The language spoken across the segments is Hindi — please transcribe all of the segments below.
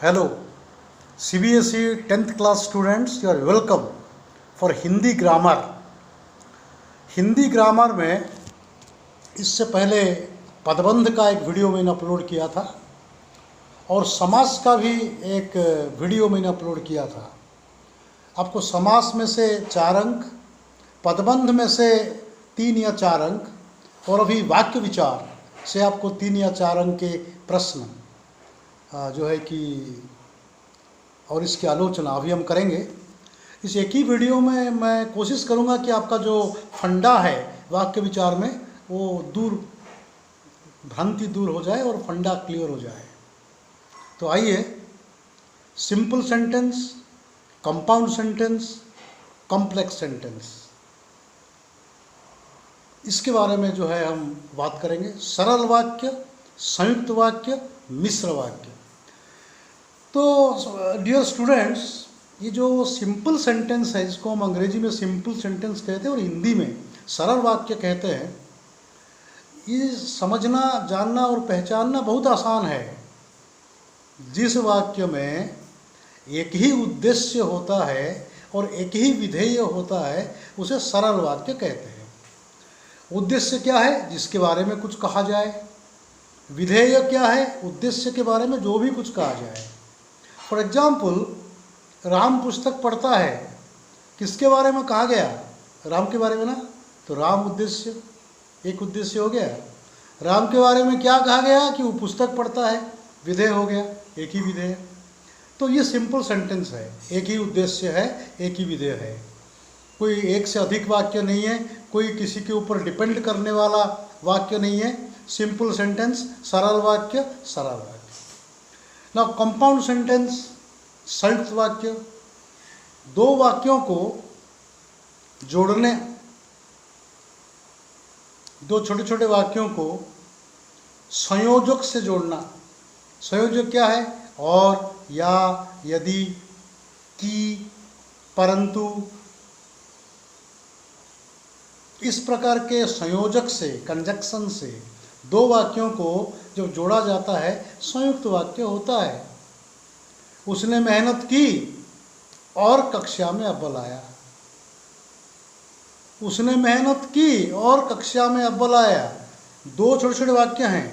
Hello, CBSE 10th class students, you are welcome for Hindi grammar. Hindi grammar में इससे पहले पदबंध का एक वीडियो मैंने अपलोड किया था और समास का भी एक वीडियो मैंने अपलोड किया था। आपको समास में से 4 अंक, पदबंध में से 3 या 4 अंक और अभी वाक्य विचार से आपको 3 या 4 अंक के प्रश्न जो है कि और इसकी आलोचना अभी हम करेंगे। इस एक ही वीडियो में मैं कोशिश करूंगा कि आपका जो फंडा है वाक्य विचार में वो भ्रांति दूर हो जाए और फंडा क्लियर हो जाए। तो आइए, simple sentence, compound sentence, complex sentence, इसके बारे में जो है हम बात करेंगे। सरल वाक्य, संयुक्त वाक्य, मिश्र वाक्य। तो डियर स्टूडेंट्स, ये जो सिंपल सेंटेंस है, इसको हम अंग्रेजी में सिंपल सेंटेंस कहते हैं और हिंदी में सरल वाक्य कहते हैं। ये समझना, जानना और पहचानना बहुत आसान है। जिस वाक्य में एक ही उद्देश्य होता है और एक ही विधेय होता है, उसे सरल वाक्य कहते हैं। उद्देश्य क्या है? जिसके बारे में कुछ कहा जाए। विधेय क्या है? उद्देश्य के बारे में जो भी कुछ कहा जाए। फॉर एग्जाम्पल, राम पुस्तक पढ़ता है, किसके बारे में कहा गया? राम के बारे में ना। तो राम उद्देश्य, एक उद्देश्य हो गया। राम के बारे में क्या कहा गया? कि वो पुस्तक पढ़ता है, विधेय हो गया, एक ही विधेय। तो ये सिंपल सेंटेंस है, एक ही उद्देश्य है, एक ही विधेय है। कोई एक से अधिक वाक्य नहीं है, कोई किसी के ऊपर डिपेंड करने वाला वाक्य नहीं है। सिंपल सेंटेंस, सरल वाक्य, सरल वाक्य। नाउ कंपाउंड सेंटेंस, संयुक्त वाक्य। दो वाक्यों को जोड़ने, दो छोटे छोटे वाक्यों को संयोजक से जोड़ना। संयोजक क्या है? और, या, यदि, कि, परंतु, इस प्रकार के संयोजक से, कंजक्शन से दो वाक्यों को जब जोड़ा जाता है, संयुक्त वाक्य होता है। उसने मेहनत की और कक्षा में अव्वल आया। उसने मेहनत की और कक्षा में अव्वल आया। दो छोटे छोटे वाक्य हैं।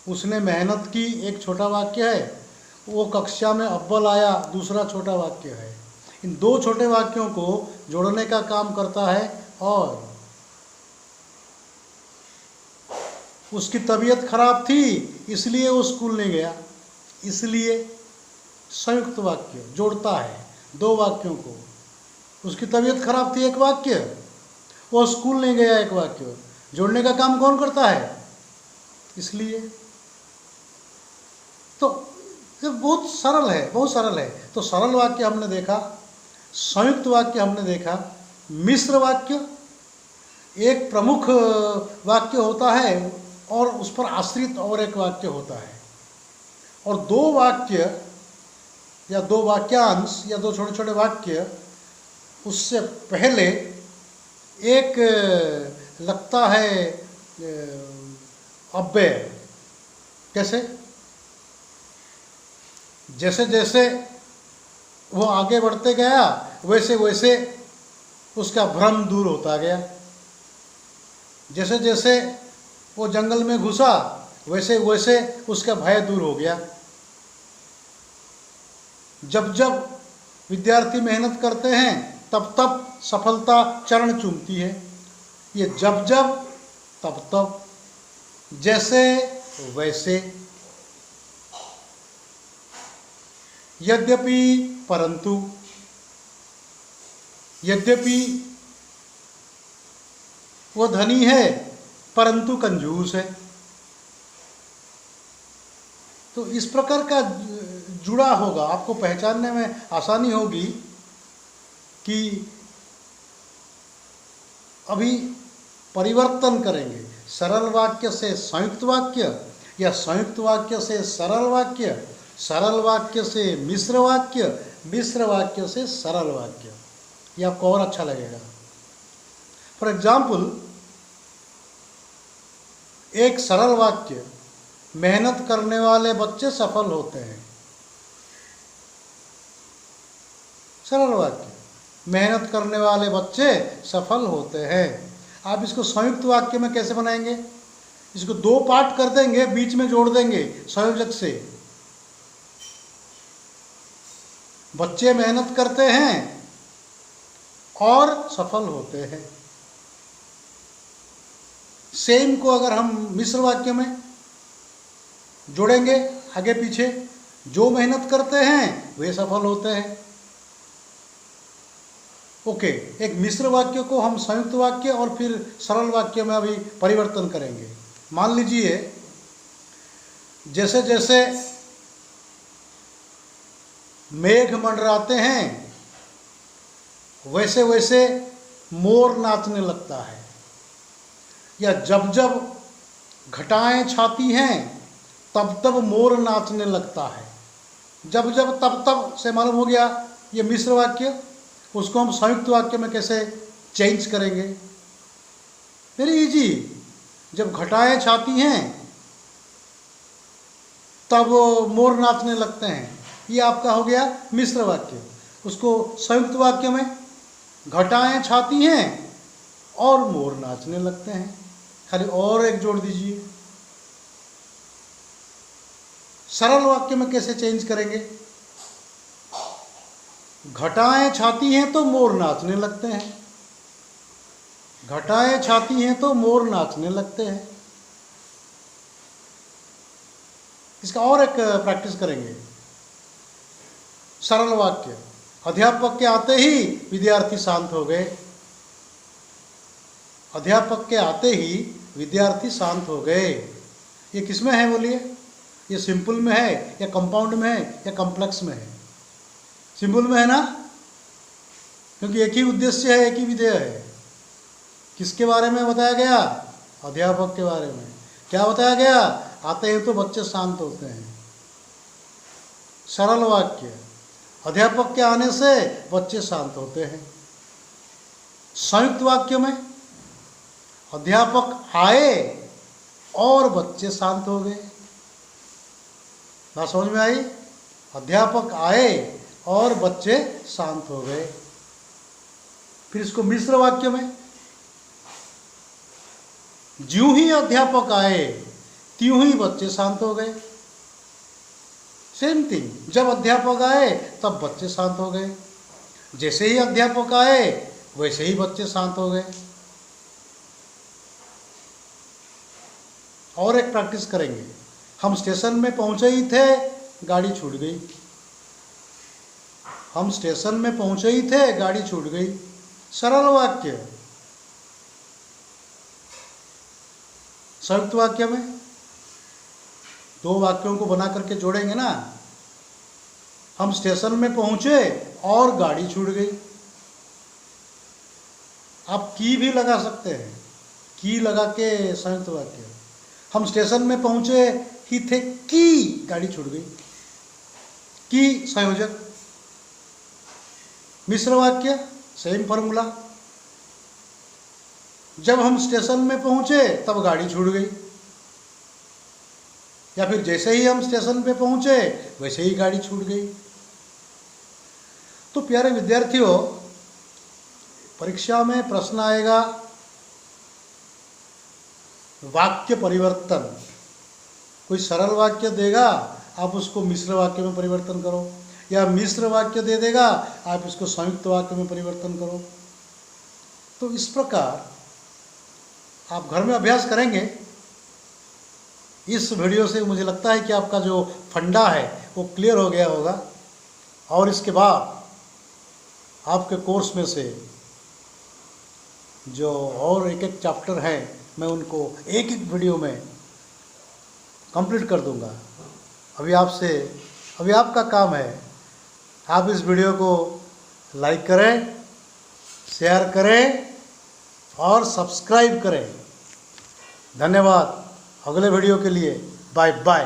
उसने मेहनत की एक छोटा वाक्य है, वो कक्षा में अव्वल आया दूसरा छोटा वाक्य है। इन दो छोटे वाक्यों को जोड़ने का काम करता है। और उसकी तबीयत खराब थी इसलिए वो स्कूल नहीं गया। इसलिए संयुक्त वाक्य जोड़ता है दो वाक्यों को। उसकी तबीयत खराब थी एक वाक्य, वो स्कूल नहीं गया एक वाक्य। जोड़ने का काम कौन करता है? इसलिए। तो ये बहुत सरल है, बहुत सरल है। तो सरल वाक्य हमने देखा, संयुक्त वाक्य हमने देखा। मिश्र वाक्य, एक प्रमुख वाक्य होता है और उस पर आश्रित और एक वाक्य होता है। और दो वाक्य या दो वाक्यांश या दो छोटे छोटे वाक्य, उससे पहले एक लगता है अव्यय। कैसे? जैसे जैसे वो आगे बढ़ते गया वैसे वैसे उसका भ्रम दूर होता गया। जैसे जैसे वो जंगल में घुसा वैसे वैसे उसका भय दूर हो गया। जब जब विद्यार्थी मेहनत करते हैं तब तब सफलता चरण चूमती है। ये जब जब, तब तब, जैसे वैसे, यद्यपि, परंतु। यद्यपि वो धनी है परंतु कंजूस है। तो इस प्रकार का जुड़ा होगा, आपको पहचानने में आसानी होगी कि अभी परिवर्तन करेंगे सरल वाक्य से संयुक्त वाक्य या संयुक्त वाक्य से सरल वाक्य, सरल वाक्य से मिश्र वाक्य, मिश्र वाक्य से सरल वाक्य। ये आपको और अच्छा लगेगा। फॉर एग्जाम्पल, एक सरल वाक्य, मेहनत करने वाले बच्चे सफल होते हैं। सरल वाक्य, मेहनत करने वाले बच्चे सफल होते हैं। आप इसको संयुक्त वाक्य में कैसे बनाएंगे? इसको दो पार्ट कर देंगे, बीच में जोड़ देंगे संयोजक से। बच्चे मेहनत करते हैं और सफल होते हैं। सेम को अगर हम मिश्र वाक्य में जोड़ेंगे आगे पीछे, जो मेहनत करते हैं वे सफल होते हैं। ओके, एक मिश्र वाक्य को हम संयुक्त वाक्य और फिर सरल वाक्य में अभी परिवर्तन करेंगे। मान लीजिए जैसे जैसे मेघ मंडराते हैं वैसे वैसे मोर नाचने लगता है, या जब जब घटाएं छाती हैं तब तब मोर नाचने लगता है। जब जब तब तब से मालूम हो गया ये मिश्र वाक्य। उसको हम संयुक्त वाक्य में कैसे चेंज करेंगे? Very easy. जब घटाएं छाती हैं तब मोर नाचने लगते हैं, ये आपका हो गया मिश्र वाक्य। उसको संयुक्त वाक्य में घटाएं छाती हैं और मोर नाचने लगते हैं, खाली और एक जोड़ दीजिए। सरल वाक्य में कैसे चेंज करेंगे? घटाएं छाती हैं तो मोर नाचने लगते हैं, घटाएं छाती हैं तो मोर नाचने लगते हैं। इसका और एक प्रैक्टिस करेंगे। सरल वाक्य, अध्यापक के आते ही विद्यार्थी शांत हो गए। अध्यापक के आते ही विद्यार्थी शांत हो गए। ये किसमें है बोलिए? ये सिंपल में है या कंपाउंड में है या कॉम्प्लेक्स में है? सिंपल में है ना, क्योंकि एक ही उद्देश्य है, एक ही विधेय है। किसके बारे में बताया गया? अध्यापक के बारे में। क्या बताया गया? आते हैं तो बच्चे शांत होते हैं। सरल वाक्य, अध्यापक के आने से बच्चे शांत होते हैं। संयुक्त वाक्य में अध्यापक आए और बच्चे शांत हो गए। बात समझ में आई? अध्यापक आए और बच्चे शांत हो गए। फिर इसको मिश्र वाक्य में, ज्यों ही अध्यापक आए त्यों ही बच्चे शांत हो गए। सेम थिंग, जब अध्यापक आए तब बच्चे शांत हो गए। जैसे ही अध्यापक आए वैसे ही बच्चे शांत हो गए। और एक प्रैक्टिस करेंगे। हम स्टेशन में पहुंचे ही थे, गाड़ी छूट गई। हम स्टेशन में पहुंचे ही थे, गाड़ी छूट गई। सरल वाक्य। संयुक्त वाक्य में दो वाक्यों को बना करके जोड़ेंगे ना। हम स्टेशन में पहुंचे और गाड़ी छूट गई। आप की भी लगा सकते हैं, की लगा के संयुक्त वाक्य। हम स्टेशन में पहुंचे ही थे कि गाड़ी छूट गई। की संयोजक। मिश्र वाक्य, सेम फॉर्मूला। जब हम स्टेशन में पहुंचे तब गाड़ी छूट गई, या फिर जैसे ही हम स्टेशन पे पहुंचे वैसे ही गाड़ी छूट गई। तो प्यारे विद्यार्थियों, परीक्षा में प्रश्न आएगा वाक्य परिवर्तन। कोई सरल वाक्य देगा, आप उसको मिश्र वाक्य में परिवर्तन करो, या मिश्र वाक्य दे देगा, आप इसको संयुक्त वाक्य में परिवर्तन करो। तो इस प्रकार आप घर में अभ्यास करेंगे। इस वीडियो से मुझे लगता है कि आपका जो फंडा है वो क्लियर हो गया होगा, और इसके बाद आपके कोर्स में से जो और एक एक चैप्टर है मैं उनको एक एक वीडियो में कंप्लीट कर दूंगा। अभी आपका काम है, आप इस वीडियो को लाइक करें, शेयर करें और सब्सक्राइब करें। धन्यवाद। अगले वीडियो के लिए बाय बाय।